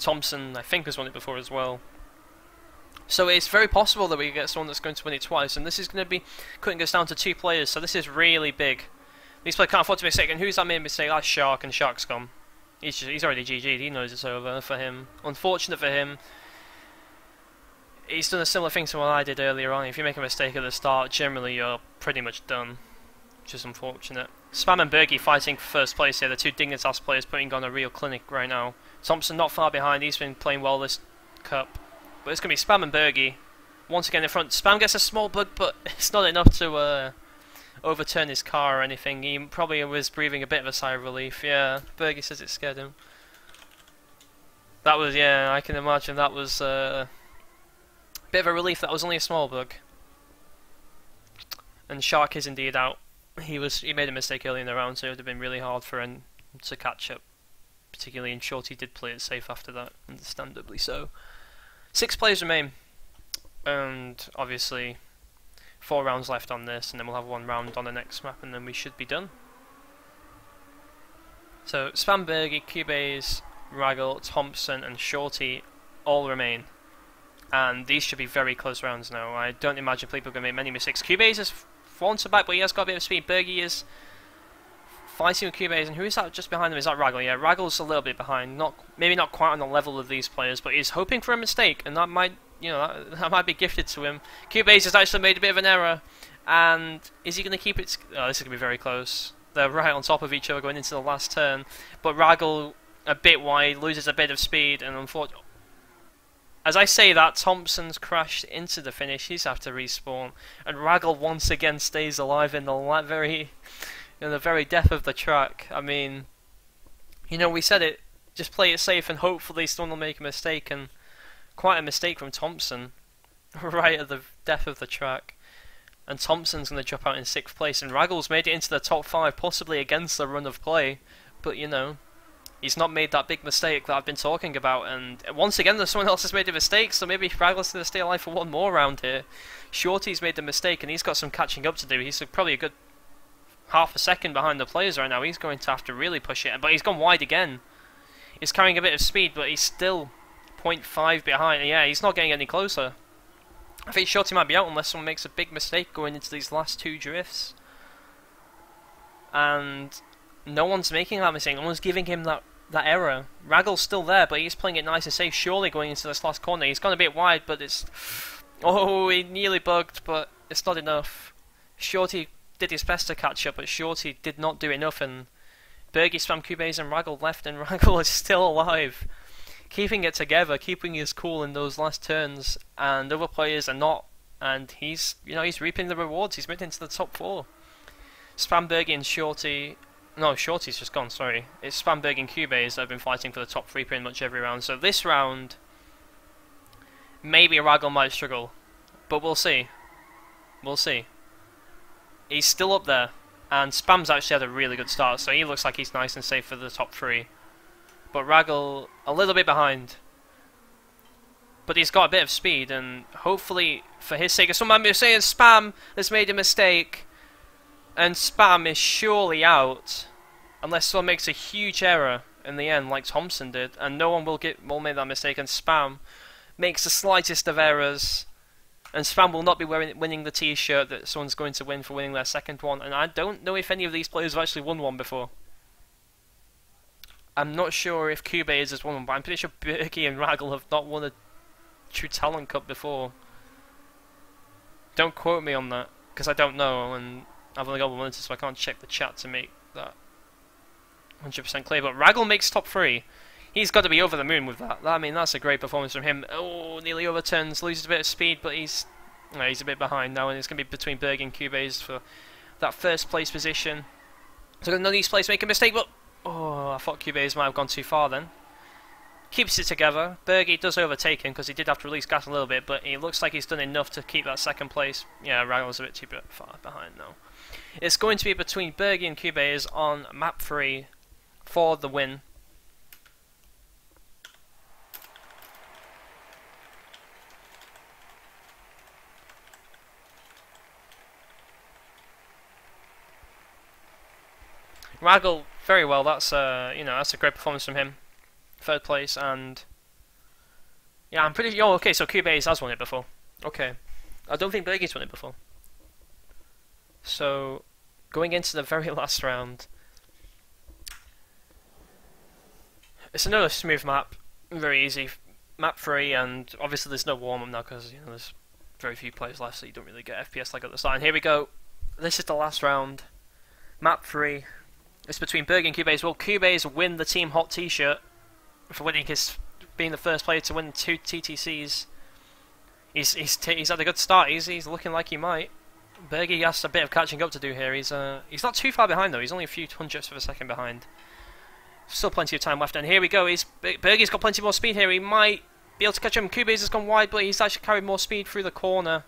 Thompson, I think, has won it before as well. So it's very possible that we get someone that's going to win it twice, and this is going to be cutting us down to 2 players, so this is really big. These players can't afford to make a mistake, and who's that made a mistake? That's Shark, and Shark's gone. He's already GG'd, he knows it's over for him. Unfortunate for him. He's done a similar thing to what I did earlier on. If you make a mistake at the start, generally you're pretty much done, which is unfortunate. Spam and Bergie fighting for first place here, the 2 Dignitas players putting on a real clinic right now. Thompson not far behind, he's been playing well this cup. But it's going to be Spam and Bergie once again in front. Spam gets a small bug, but it's not enough to overturn his car or anything. He probably was breathing a bit of a sigh of relief. Yeah, Bergie says it scared him. That was, yeah, I can imagine that was a bit of a relief that was only a small bug. And Shark is indeed out. He made a mistake early in the round, so it would have been really hard for him to catch up. Particularly in Shorty did play it safe after that, understandably so. 6 players remain, and obviously 4 rounds left on this, and then we'll have 1 round on the next map, and then we should be done. So Spam, Bergie, Cubase, Raggle, Thompson, and Shorty all remain, and these should be very close rounds now. I don't imagine people are going to make many mistakes. Cubase is fallen to back, but he has got a bit of speed. Bergie is fighting with Cubase, and who is that just behind them? Is that Raggle? Yeah, Raggle's a little bit behind. Maybe not quite on the level of these players, but he's hoping for a mistake, and that might, you know, that might be gifted to him. Cubase has actually made a bit of an error, and is he going to keep it? Oh, this is going to be very close. They're right on top of each other going into the last turn, but Raggle a bit wide, loses a bit of speed, and unfortunately, as I say that, Thompson's crashed into the finish. He's have to respawn, and Raggle once again stays alive in the very depth of the track. I mean, you know, we said it, just play it safe and hopefully someone will make a mistake, and quite a mistake from Thompson right at the depth of the track. And Thompson's going to drop out in 6th place, and Raggle's made it into the top 5, possibly against the run of play, but you know, he's not made that big mistake that I've been talking about, and once again there's someone else has made a mistake, so maybe Raggle's going to stay alive for 1 more round here. Shorty's made the mistake, and he's got some catching up to do. He's probably a good half a second behind the players right now. He's going to have to really push it, but he's gone wide again. He's carrying a bit of speed, but he's still 0.5 behind. Yeah, he's not getting any closer. I think Shorty might be out unless someone makes a big mistake going into these last 2 drifts. And no one's making that mistake. No one's giving him that error. Raggle's still there, but he's playing it nice and safe. Surely going into this last corner. He's gone a bit wide, but it's... Oh, he nearly bugged, but it's not enough. Shorty did his best to catch up, but Shorty did not do enough, and Bergie, Spam, Cubase and Raggle left, and Raggle is still alive. Keeping it together, keeping his cool in those last turns, and other players are not, and he's, you know, he's reaping the rewards. He's made it into the top 4. Spam, Bergie and Shorty... No, Shorty's just gone, sorry. It's Spam, Bergie and Cubase that have been fighting for the top 3 pretty much every round, so this round, maybe Raggle might struggle, but we'll see. We'll see. He's still up there, and Spam's actually had a really good start, so he looks like he's nice and safe for the top 3. But Raggle, a little bit behind. But he's got a bit of speed, and hopefully, for his sake, someone might be saying Spam has made a mistake, and Spam is surely out, unless someone makes a huge error in the end, like Thompson did, and no one will make that mistake, and Spam makes the slightest of errors, and Spam will not be winning the T-shirt that someone's going to win for winning their 2nd one, and I don't know if any of these players have actually won one before. I'm not sure if Cubase has won one, but I'm pretty sure Bergie and Raggle have not won a True Talent Cup before. Don't quote me on that, because I don't know, and I've only got 1 minute, so I can't check the chat to make that 100% clear. But Raggle makes top 3. He's got to be over the moon with that. I mean, that's a great performance from him. Oh, nearly overturns, loses a bit of speed, but he's a bit behind now, and it's going to be between Bergie and Cubase for that 1st place position. So none of these players make a mistake, but oh, I thought Cubase might have gone too far then. Keeps it together. Bergie does overtake him because he did have to release gas a little bit, but he looks like he's done enough to keep that 2nd place. Yeah, Raggle's a bit too far behind now. It's going to be between Bergie and Cubase on map 3 for the win. Raggle, very well. That's that's a great performance from him. 3rd place, and Yeah, I'm pretty. Oh, okay. So Cubase has won it before. Okay, I don't think Bergie's won it before. So, going into the very last round, it's another smooth map, very easy. Map 3, and obviously there's no warm-up now because there's very few players left, so you don't really get FPS like at the start. And here we go. This is the last round. Map 3. It's between Bergie and Cubase. Will Cubase win the Team Hot T-shirt for being the first player to win 2 TTCs? He's had a good start. He's looking like he might. Bergie has a bit of catching up to do here. He's not too far behind though. He's only a few hundredths of a second behind. Still plenty of time left, and here we go. Bergie's got plenty more speed here. He might be able to catch him. Cubase has gone wide, but he's actually carried more speed through the corner.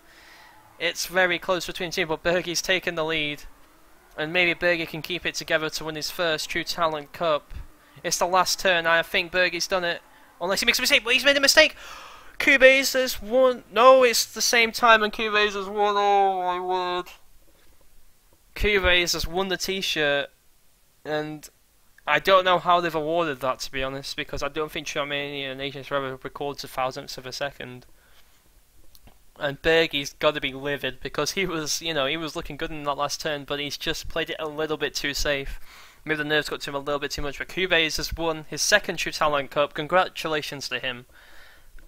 It's very close between the two, but Bergie's taken the lead, and maybe Bergie can keep it together to win his first True Talent Cup. It's the last turn. I think Bergie's done it, unless he makes a mistake. But he's made a mistake. Cubase has won. No, it's the same time, and Cubase has won. Oh my word! Cubase has won the T-shirt, and I don't know how they've awarded that, to be honest, because I don't think TrackMania and Nations Forever records a thousandths of a second. And Bergie's got to be livid because he was looking good in that last turn, but he's just played it a little bit too safe. Maybe the nerves got to him a little bit too much. But Cubase has won his second True Talent Cup. Congratulations to him,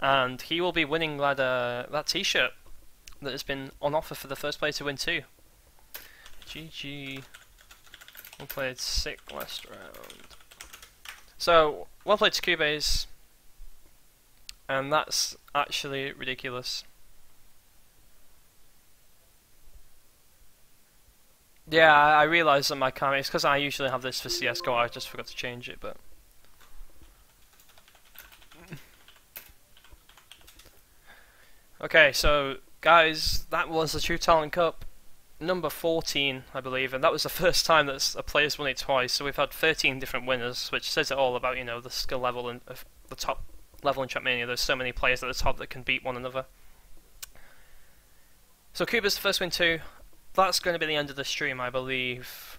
and he will be winning that T-shirt that has been on offer for the first player to win too. GG. We played 6 last round. So, well played to Cubase. And that's actually ridiculous. Yeah, I realised that my camera, it's because I usually have this for CSGO, I just forgot to change it, but... Okay, so, guys, that was the True Talent Cup. Number 14, I believe, and that was the first time that a player's won it twice. So we've had 13 different winners, which says it all about the skill level and the top level in TrackMania. There's so many players at the top that can beat one another. So Cuba's the first win too. That's going to be the end of the stream, I believe.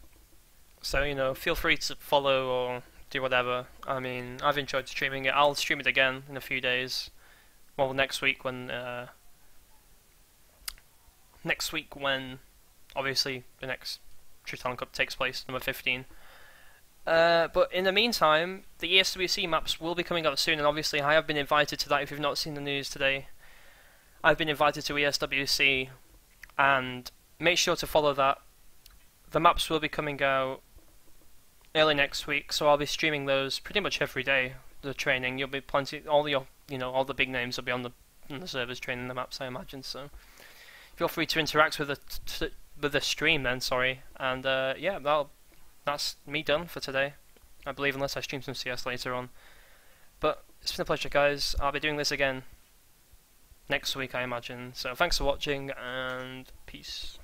So feel free to follow or do whatever. I mean, I've enjoyed streaming it. I'll stream it again in a few days. Well, next week when obviously the next True Talent Cup takes place, number 15. But in the meantime, the ESWC maps will be coming up soon, and obviously I have been invited to that. If you've not seen the news today, I've been invited to ESWC, and make sure to follow that. The maps will be coming out early next week, so I'll be streaming those pretty much every day. The training, you'll be all the big names will be on the servers training the maps, I imagine. So feel free to interact with the stream then, sorry. And yeah, that's me done for today, I believe, unless I stream some CS later on. But it's been a pleasure, guys. I'll be doing this again next week, I imagine. So thanks for watching, and peace.